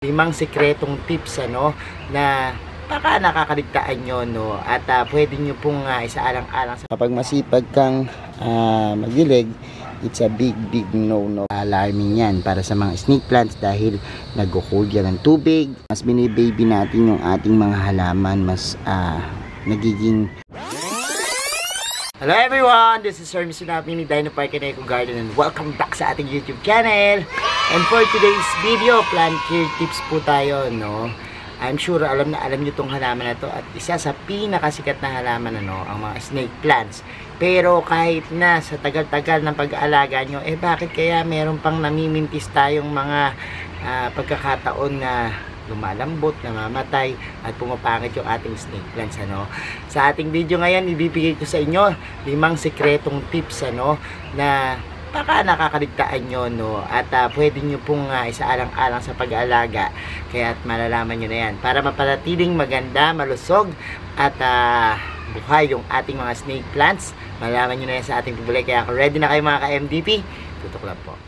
5 sikretong tips na baka nakakaligtaan nyo at pwede nyo pong isaalang-alang kapag masipag kang magdilig. It's a big no alarming yan para sa mga snake plants dahil nag-hold yan ng tubig. Mas binibaby natin yung ating mga halaman, mas nagiging. Hello everyone, this is Sir Misunapi ni Dino Park and Eco Garden and welcome back sa ating YouTube channel. And for today's video, plant care tips po tayo, I'm sure alam nyo itong halaman na to at isa sa pinakasikat na halaman ang mga snake plants. Pero kahit na sa tagal-tagal ng pag-aalaga nyo, bakit kaya meron pang namimintis tayong mga pagkakataon na lumalambot, namamatay at pumapangit yung ating snake plants Sa ating video ngayon, ibibigay ko sa inyo 5 sikretong tips na baka nakakaligtaan nyo at pwede nyo pong isaalang-alang sa pag-aalaga. Kaya malalaman nyo na yan para mapanatiling maganda, malusog at buhay yung ating mga snake plants. Malalaman nyo na yan sa ating pibulay. Kaya ready na kayo mga ka-MDP? Tutok lang po.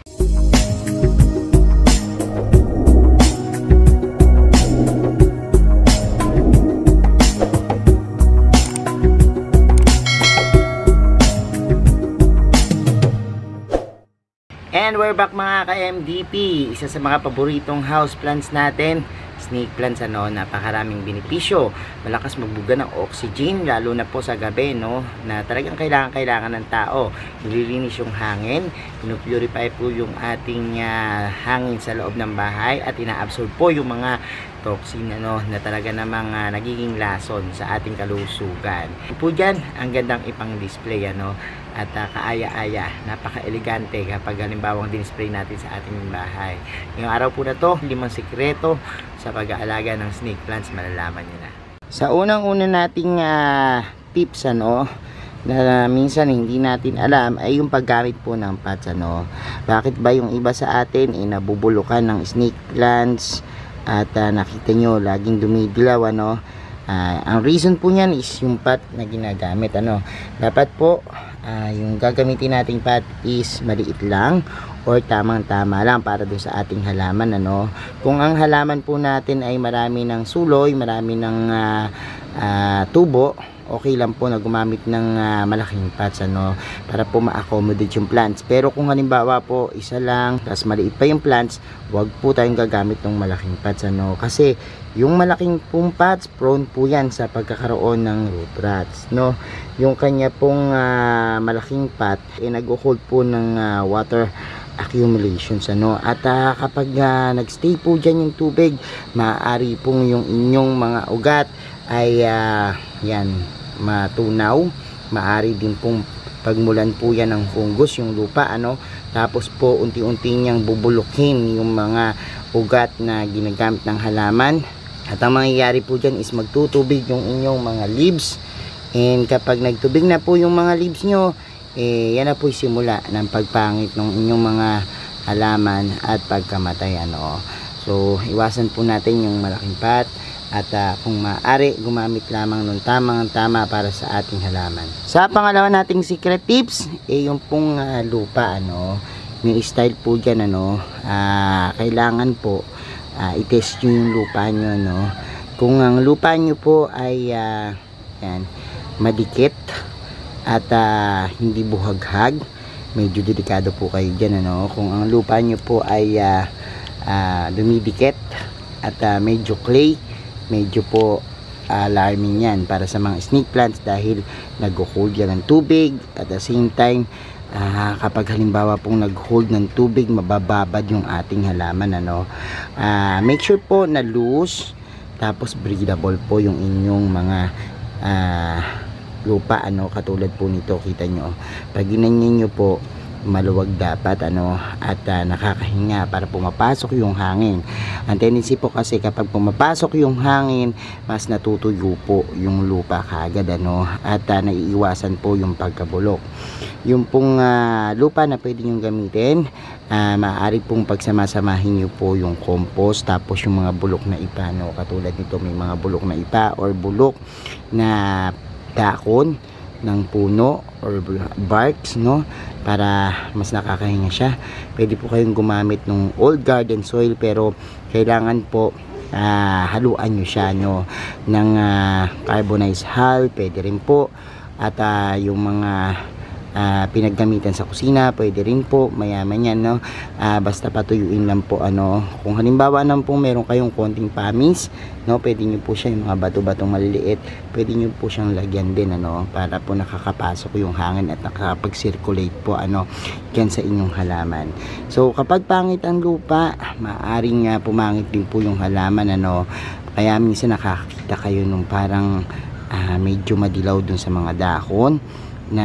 And we're back mga ka-MDP. Isa sa mga paboritong house plants natin, snake plants napakaraming benepisyo. Malakas magbuga ng oxygen lalo na po sa gabi na talagang kailangan ng tao. Nililinis yung hangin, pinupurify po yung ating hangin sa loob ng bahay at ina-absorb po yung mga toxin na talaga namang nagiging lason sa ating kalusugan. Po dyan, ang gandang ipang-display at kaaya-aya, napaka-elegante kapag halimbawang din-spray natin sa ating bahay. Ngayong araw po na to, 5 sikreto sa pag-aalaga ng snake plants, malalaman nyo na. Sa unang-una nating tips na minsan hindi natin alam ay yung paggamit po ng pots Bakit ba yung iba sa atin nabubulukan ng snake plants at nakita nyo laging dumidilaw ang reason po niyan is yung pot na ginagamit dapat po yung gagamitin nating pot is maliit lang or tamang-tama lang para doon sa ating halaman kung ang halaman po natin ay marami ng suloy, marami ng tubo, okay lang po na gumamit ng malaking pots para po ma-accommodate yung plants. Pero kung halimbawa po isa lang tapos maliit pa yung plants, wag po tayong gagamit ng malaking pots kasi yung malaking pong pots prone po yan sa pagkakaroon ng root rots yung kanya pong malaking pot nag-hold po ng water accumulations at kapag nagstay po dyan yung tubig, maaari pong yung inyong mga ugat ay yan matunaw, maaari din pong pagmulan po yan ng fungus yung lupa tapos po unti-unti niyang bubulukin yung mga ugat na ginagamit ng halaman at ang mangyayari po dyan is magtutubig yung inyong mga leaves and kapag nagtubig na po yung mga leaves nyo yan na po yung simula ng pagpangit ng inyong mga halaman at pagkamatay so iwasan po natin yung malaking pot at kung maaari gumamit lamang ng tamang-tama para sa ating halaman. Sa pangalawa nating secret tips yung pong lupa yung style po dyan kailangan po i-test nyo yung lupa nyo kung ang lupa nyo po ay yan, madikit at hindi buhaghag, medyo delikado po kayo dyan kung ang lupa nyo po ay dumidikit at medyo clay, medyo po alarming yan para sa mga snake plants dahil nag-hold yan ng tubig at the same time kapag halimbawa pong nag-hold ng tubig mabababad yung ating halaman make sure po na loose tapos breathable po yung inyong mga lupa katulad po nito, kita nyo pag ginanyan nyo po maluwag dapat at nakakahinga para pumapasok yung hangin. Ang tendency po kasi kapag pumapasok yung hangin mas natutuyo po yung lupa kaagad at naiiwasan po yung pagkabulok. Yung pong lupa na pwede nyo gamitin, maaari pong pagsamasamahin nyo po yung compost tapos yung mga bulok na ipa katulad nito may mga bulok na ipa or bulok na dakon ng puno or barks, no, para mas nakakahinga siya. Pwede po kayong gumamit ng old garden soil, pero kailangan po haluan nyo siya, no, ng carbonized hull, pwede rin po, at yung mga pinaggamitan sa kusina, pwede rin po, mayaman yan, no. Basta patuyuin lang po, ano, kung halimbawa naman po meron kayong konting pamis, no, pwede nyo po siya, yung mga bato-batong maliliit, pwede nyo po siyang lagyan din, ano, para po nakakapasok yung hangin at nakakapag-circulate po, ano, dyan sa inyong halaman. So kapag pangit ang lupa, maaring pumangit din po yung halaman, ano, kaya minsan nakakita kayo nung parang medyo madilaw dun sa mga dahon na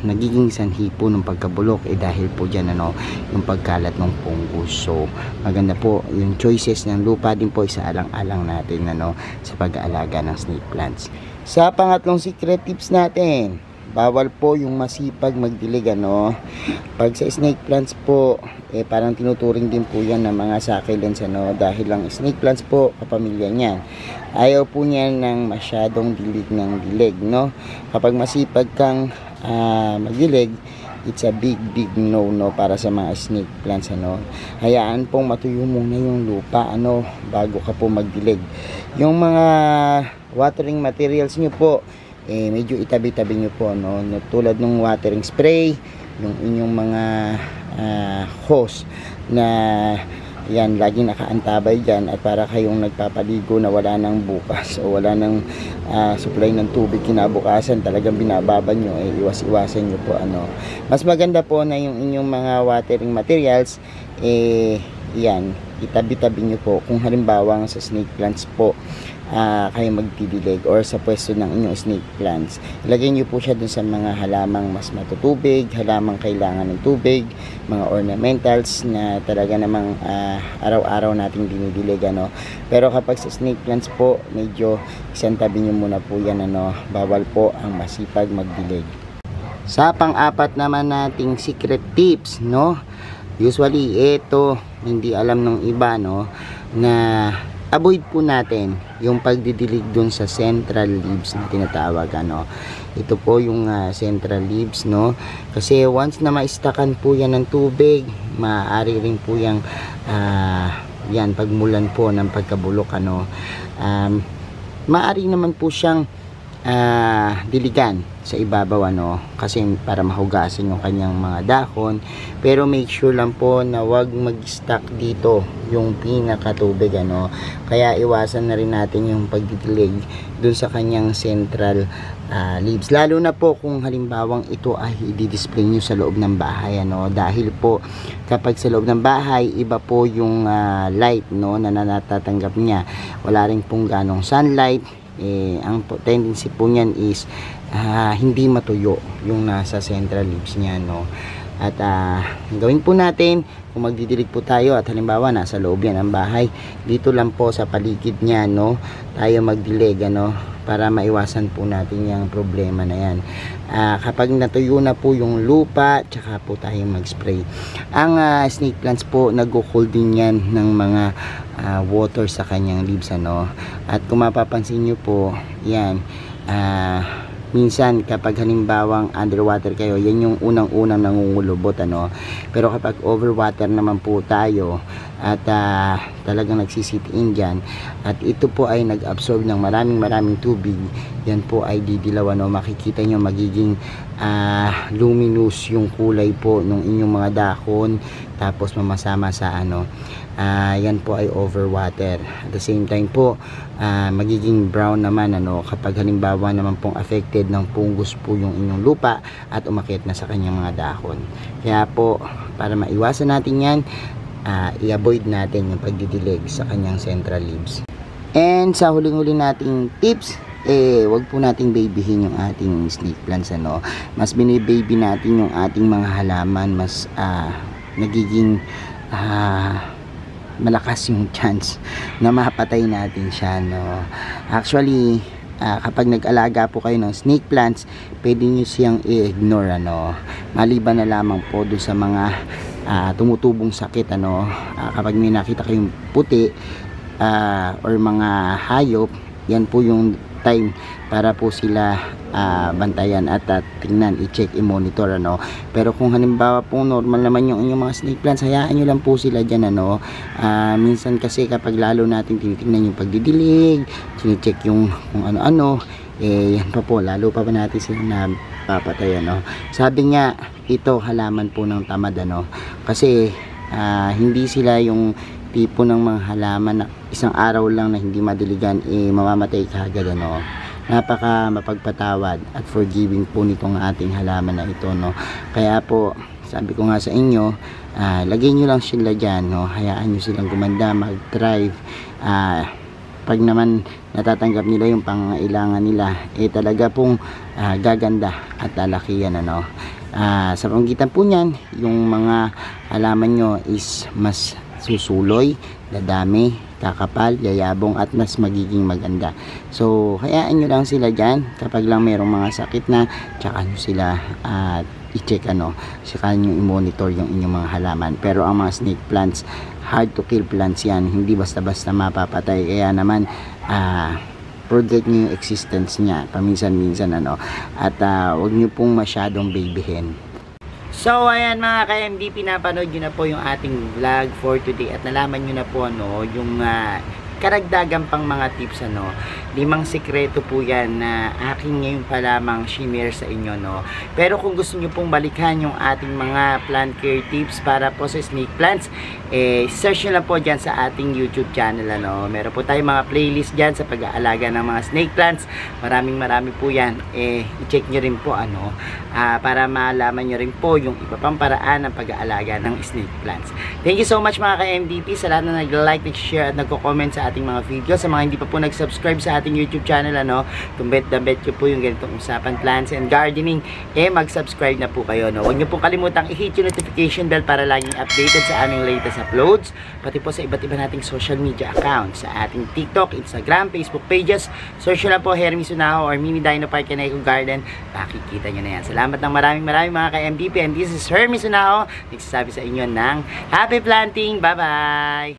nagiging sanhi po ng pagkabulok, dahil po dyan, ano, yung pagkalat ng fungus. So maganda po yung choices ng lupa din po, isaalang-alang natin, ano, sa pag-aalaga ng snake plants. Sa pangatlong secret tips natin, bawal po yung masipag magdilig, ano. Pag sa snake plants po, parang tinuturing din po yan ng mga succulents, ano, dahil lang snake plants po, kapamilya niyan. Ayaw po niyan ng masyadong dilig ng dilig, no. Kapag masipag kang magdilig, it's a big no para sa mga snake plants, ano. Hayaan pong matuyo muna yung lupa, ano, bago ka po magdilig. Yung mga watering materials nyo po, medyo itabi-tabi nyo po, no, tulad ng watering spray, yung inyong mga hose na yan, laging nakaantabay dyan, at para kayong nagpapaligo na wala nang bukas o wala nang supply ng tubig kinabukasan, talagang binababa nyo, iwas-iwasan nyo po, ano. Mas maganda po na yung inyong mga watering materials, yan, itabi-tabi nyo po. Kung halimbawa sa snake plants po kayo magdidilig, or sa pwesto ng inyong snake plants, ilagay nyo po siya dun sa mga halamang mas matutubig, halamang kailangan ng tubig, mga ornamentals na talaga namang araw-araw nating dinidilig, ano. Pero kapag sa snake plants po, medyo isang tabi nyo muna po yan, ano. Bawal po ang masipag magdilig. Sa pang-apat naman nating secret tips, no, usually ito hindi alam ng iba, no, na avoid po natin yung pagdidilig dun sa central leaves na tinatawag, ano. Ito po yung central leaves, no, kasi once na maistakan po yan ng tubig, maaari rin po yung yan, pagmulan po ng pagkabulok, ano. Maaari naman po siyang diligan sa ibabaw, ano, kasi para mahugasan yung kanyang mga dahon, pero make sure lang po na wag mag-stack dito yung pinakatubig, ano. Kaya iwasan na rin natin yung pagdidilig dun sa kanyang central leaves, lalo na po kung halimbawang ito ay i-display nyo sa loob ng bahay, ano, dahil po kapag sa loob ng bahay, iba po yung light, no, na natatanggap niya, wala rin pong ganong sunlight, ang tendency po niyan is hindi matuyo yung nasa central leaves niya, no. At gawin po natin, kung magdidilig po tayo at halimbawa nasa loob yan ang bahay, dito lang po sa paligid niya, no, tayo magdilig, ano, para maiwasan po natin yung problema na yan. Kapag natuyo na po yung lupa, tsaka po tayo mag-spray. Ang snake plants po, nag-hold din yan ng mga water sa kanyang leaves, ano. At kung mapapansin nyo po, yan, minsan kapag halimbawang underwater kayo, yan yung unang-unang nangungulubot, ano. Pero kapag overwater naman po tayo at talagang nagsisitiin dyan, at ito po ay nag-absorb ng maraming tubig, yan po ay didilaw, ano. Makikita nyo magiging luminous yung kulay po ng inyong mga dahon, tapos mamasama sa, ano, yan po ay overwater. At the same time po, magiging brown naman, ano, kapag halimbawa naman pong affected ng fungus po yung inyong lupa at umakyat na sa kanyang mga dahon. Kaya po, para maiwasan natin yan, i-avoid natin yung pagdidilig sa kanyang central leaves. And sa huling-huli nating tips, wag po nating babyhin yung ating snake plants, ano. Mas binibaby natin yung ating mga halaman, mas nagiging malakas yung chance na mapatay natin siya, no. Actually, kapag nag-alaga po kayo ng snake plants, pwede nyo siyang i-ignore, ano, maliban na lamang po doon sa mga tumutubong sakit, ano. Kapag may nakita kayong puti or mga hayop, yan po yung time para po sila bantayan at tingnan, i-check, i-monitor ano. Pero kung halimbawa po normal naman yung inyong mga snake plants, hayaan nyo lang po sila dyan ano. Minsan kasi kapag lalo natin tinitingnan yung pagdidilig, sinicheck yung kung ano-ano, yan pa po, lalo pa natin sila napapatay ano. Sabi nga, ito halaman po ng tamad ano, kasi hindi sila yung tipo ng mga halaman na isang araw lang na hindi madiligan mamamatay kaagad ano. Napaka mapagpatawad at forgiving po nitong ating halaman na ito no. Kaya po sabi ko nga sa inyo, lagay nyo lang sila dyan no, hayaan nyo silang gumanda, mag-thrive. Pag naman natatanggap nila yung pangailangan nila, talaga pong gaganda at lalakihan ano. Sa pamagitan po niyan, yung mga halaman nyo is mas susuloy, dadami, kakapal, yayabong at mas magiging maganda. So hayaan nyo lang sila dyan. Kapag lang merong mga sakit na, tsaka nyo sila i-check ano, saka nyo i-monitor yung inyong mga halaman. Pero ang mga snake plants, hard to kill plants yan, hindi basta-basta mapapatay. Kaya naman forget nyo yung existence niya paminsan-minsan ano, at huwag nyo pong masyadong babyhin. So ayan mga ka-MD, pinapanood nyo na po yung ating vlog for today at nalaman nyo na po ano, yung karagdagan pang mga tips ano. 5 sekreto po yan na aking ngayon pa lamang share sa inyo no. Pero kung gusto nyo pong balikan yung ating mga plant care tips para po sa snake plants, search nyo lang po dyan sa ating YouTube channel ano. Meron po tayong mga playlist dyan sa pag-aalaga ng mga snake plants. Marami po yan. I-check nyo rin po ano, para malaman nyo rin po yung iba pang paraan ng pag-aalaga ng snake plants. Thank you so much mga ka-MDP sa lahat na nag-like, nag-share at nagko-comment sa ating mga video. Sa mga hindi pa po nag-subscribe sa ating YouTube channel ano, kung bet nyo po yung ganitong usapan plants and gardening, mag-subscribe na po kayo no. Huwag nyo pong kalimutang i-hit yung notification bell para laging updated sa aming latest uploads, pati po sa iba't iba nating social media accounts, sa ating TikTok, Instagram, Facebook pages. Search nyo lang po Hermy Sunaho or Mimi Dino Park and Eco Garden, makikita nyo na yan. Salamat ng maraming mga ka-MDP, and this is Hermy Sunaho, nagsasabi sa inyo ng happy planting. Bye bye.